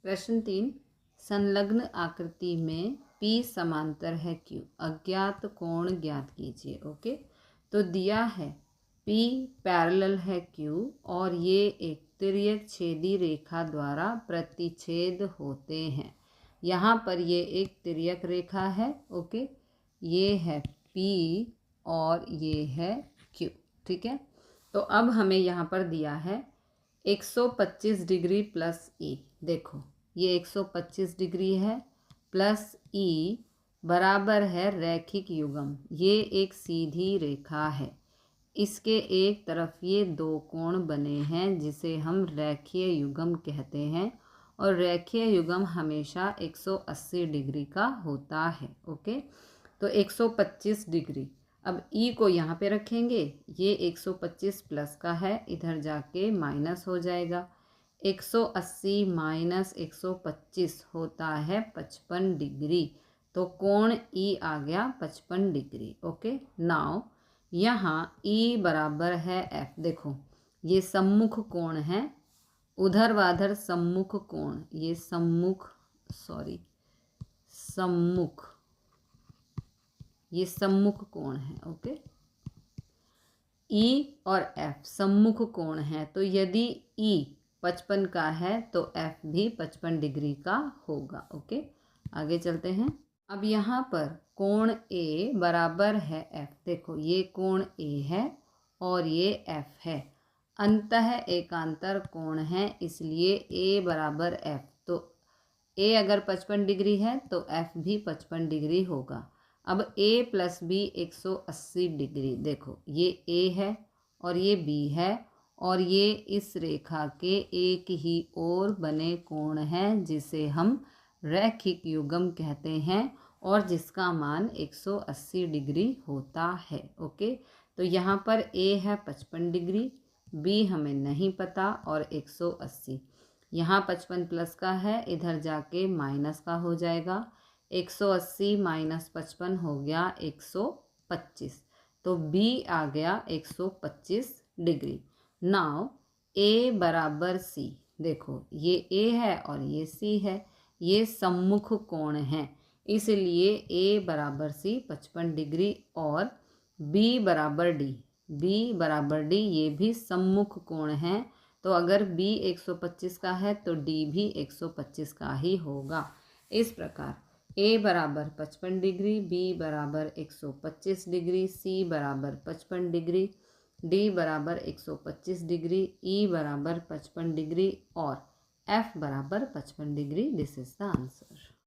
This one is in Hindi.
प्रश्न 3, संलग्न आकृति में P समांतर है Q, अज्ञात कोण ज्ञात कीजिए। ओके, तो दिया है P पैरेलल है Q और ये एक तिर्यक छेदी रेखा द्वारा प्रतिच्छेद होते हैं। यहाँ पर ये एक तिर्यक रेखा है। ओके, ये है P और ये है Q। ठीक है, तो अब हमें यहाँ पर दिया है 125 डिग्री प्लस E। देखो ये 125 डिग्री है प्लस E बराबर है रैखिक युग्म। ये एक सीधी रेखा है, इसके एक तरफ ये दो कोण बने हैं जिसे हम रेखीय युग्म कहते हैं और रेखीय युग्म हमेशा 180 डिग्री का होता है। ओके, तो 125 डिग्री, अब E को यहाँ पे रखेंगे, ये 125 प्लस का है, इधर जाके माइनस हो जाएगा। 180 माइनस 125 होता है 55 डिग्री, तो कोण E आ गया 55 डिग्री। ओके, नाउ यहाँ E बराबर है F। देखो ये सम्मुख कोण है, ऊर्ध्वाधर सम्मुख कोण, ये सम्मुख ये सम्मुख कोण है। ओके, E और F सम्मुख कोण है, तो यदि E 55 का है तो F भी 55 डिग्री का होगा। ओके, आगे चलते हैं। अब यहाँ पर कोण A बराबर है F। देखो ये कोण A है और ये F है, अंतः एकांतर कोण है, इसलिए A बराबर F। तो A अगर 55 डिग्री है तो F भी 55 डिग्री होगा। अब A प्लस B 180 डिग्री। देखो ये A है और ये B है और ये इस रेखा के एक ही ओर बने कोण हैं जिसे हम रैखिक युग्म कहते हैं और जिसका मान 180 डिग्री होता है। ओके, तो यहाँ पर A है 55 डिग्री, B हमें नहीं पता और 180, यहाँ 55 प्लस का है, इधर जाके माइनस का हो जाएगा। 180 माइनस 55 हो गया 125, तो B आ गया 125 डिग्री। नाउ A बराबर C। देखो ये A है और ये C है, ये सम्मुख कोण है, इसलिए A बराबर C 55 डिग्री और B बराबर D। B बराबर D, ये भी सम्मुख कोण है, तो अगर B 125 का है तो D भी 125 का ही होगा। इस प्रकार A बराबर 55 डिग्री, B बराबर 125 डिग्री, C बराबर 55 डिग्री, D बराबर 125 डिग्री, E बराबर 55 डिग्री और F बराबर 55 degree. This is the answer.